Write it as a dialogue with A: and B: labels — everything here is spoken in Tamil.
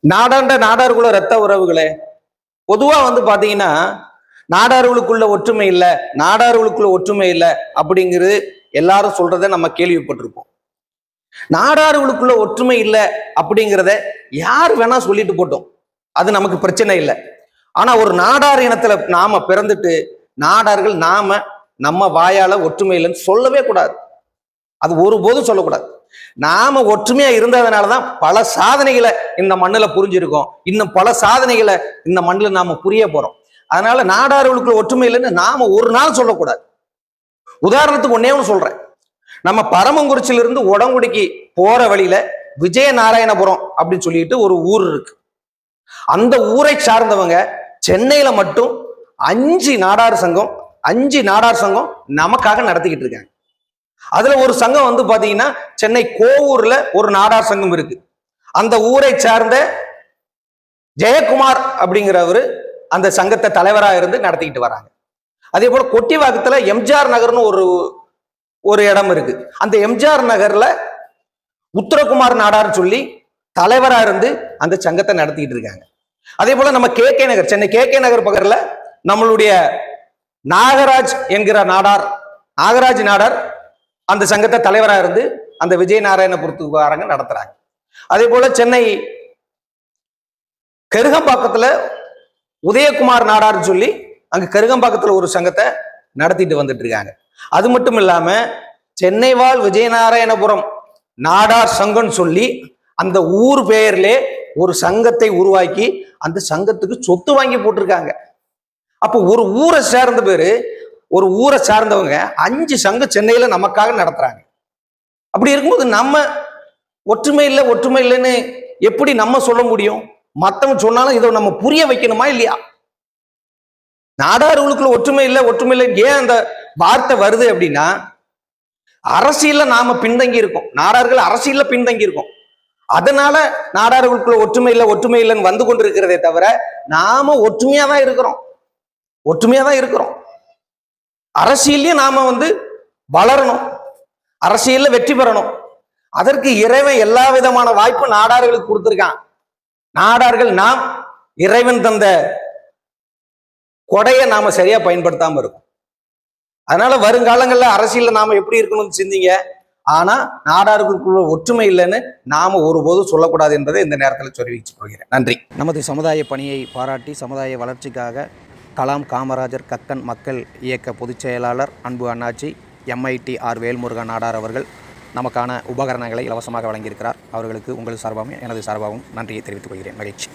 A: நாடாண்ட நாடாருக்குள்ள ரத்த உறவுகளே, பொதுவா பாத்தீங்கன்னா நாடார்களுக்குள்ள ஒற்றுமை இல்லை, நாடார்களுக்குள்ள ஒற்றுமை இல்லை அப்படிங்கிறது எல்லாரும் சொல்றத நம்ம கேள்விப்பட்டிருப்போம். நாடார்களுக்குள்ள ஒற்றுமை இல்லை அப்படிங்கிறத யார் வேணா சொல்லிட்டு போட்டோம், அது நமக்கு பிரச்சனை இல்லை. ஆனா ஒரு நாடார் இனத்துல நாம பிறந்துட்டு நாடார்கள் நாம நம்ம வாயால ஒற்றுமை இல்லைன்னு சொல்லவே கூடாது. அது ஒருபோதும் சொல்லக்கூடாது. நாம ஒற்றுமையா இருந்ததுனாலதான் பல சாதனைகளை இந்த மண்ணுல புரிஞ்சிருக்கோம். இன்னும் பல சாதனைகளை இந்த மண்ணுல நாம புரிய போறோம். அதனால நாடார்களுக்குள்ள ஒற்றுமை இல்லைன்னு நாம ஒரு நாள் சொல்லக்கூடாது. உதாரணத்துக்கு ஒன்னே ஒன்று சொல்றேன். நம்ம பரமங்குறிச்சியிலிருந்து உடங்குடிக்கு போற வழியில விஜய நாராயணபுரம் அப்படின்னு சொல்லிட்டு ஒரு ஊர் இருக்கு. அந்த ஊரை சார்ந்தவங்க சென்னையில மட்டும் 5 நாடார் சங்கம் நமக்காக நடத்திக்கிட்டு இருக்காங்க. அதுல ஒரு சங்கம் பாத்தீங்கன்னா சென்னை கோவூர்ல ஒரு நாடார் சங்கம் இருக்கு. அந்த ஊரை சார்ந்த ஜெயக்குமார் அப்படிங்கிறவரு அந்த சங்கத்தை தலைவராக இருந்து நடத்திக்கிட்டு வராங்க. அதே போல கொட்டிவாக்கத்துல எம்ஜிஆர் நகர்னு ஒரு இடம் இருக்கு. அந்த எம்ஜிஆர் நகர்ல உத்தரகுமார் நாடார் சொல்லி தலைவராக இருந்து அந்த சங்கத்தை நடத்திக்கிட்டு இருக்காங்க. அதே போல நம்ம கே நகர், சென்னை கே நகர் பக்கத்துல நம்மளுடைய நாகராஜ் என்கிற நாகராஜ் நாடார் அந்த சங்கத்தை தலைவராக இருந்து அந்த விஜய நாராயணபுரத்துக்காரங்க நடத்துறாங்க. அதே போல சென்னை கருகம்பாக்கத்துல உதயகுமார் நாடார் சொல்லி அங்க கருகம்பாக்கத்துல ஒரு சங்கத்தை நடத்திட்டு வந்துட்டு இருக்காங்க. அது மட்டும் இல்லாம சென்னை வாழ் விஜயநாராயணபுரம் நாடார் சங்கம் சொல்லி அந்த ஊர் பெயர்லே ஒரு சங்கத்தை உருவாக்கி அந்த சங்கத்துக்கு சொத்து வாங்கி போட்டிருக்காங்க. அப்போ ஒரு ஊரை சார்ந்தவங்க 5 சங்கம் சென்னையில நமக்காக நடத்துறாங்க. அப்படி இருக்கும்போது நம்ம ஒற்றுமை இல்லைன்னு எப்படி நம்ம சொல்ல முடியும்? மற்றவங்க சொன்னாலும் இதை நம்ம புரிய வைக்கணுமா இல்லையா? நாடார்களுக்குள்ள ஒற்றுமை இல்லை ஏன் அந்த வார்த்தை வருது அப்படின்னா, அரசியல்ல நாம பின்தங்கி இருக்கோம். நாடார்கள் அரசியல்ல பின்தங்கி இருக்கோம். அதனால நாடார்களுக்குள்ள ஒற்றுமை இல்லைன்னு வந்து கொண்டிருக்கிறதே தவிர நாம ஒற்றுமையா தான் இருக்கிறோம். அரசியல்லையும் நாம வளரணும், அரசியல்ல வெற்றி பெறணும். அதற்கு இறைவன் எல்லா விதமான வாய்ப்பு நாடார்களுக்கு கொடுத்திருக்கான். நாடார்கள் நாம் இறைவன் தந்த கொடையை நாம சரியா பயன்படுத்தாம இருக்கும். அதனால வருங்காலங்கள்ல அரசியல்ல நாம எப்படி இருக்கணும்னு சிந்திங்க. ஆனா நாடார்களுக்குள்ள ஒற்றுமை இல்லைன்னு நாம ஒருபோதும் சொல்லக்கூடாது என்பதை இந்த நேரத்தில் தெரிவித்துக் கொள்கிறேன். நன்றி.
B: நமது சமுதாய பணியை பாராட்டி சமுதாய வளர்ச்சிக்காக கலாம் காமராஜர் கக்கன் மக்கள் இயக்க பொதுச் செயலாளர் அன்பு அண்ணாச்சி MITR வேல்முருகன் நாடார் அவர்கள் நமக்கான உபகரணங்களை இலவசமாக வழங்கியிருக்கிறார். அவர்களுக்கு உங்கள் சார்பாகவும் எனது சார்பாகவும் நன்றியை தெரிவித்துக் கொள்கிறேன். மகிழ்ச்சி.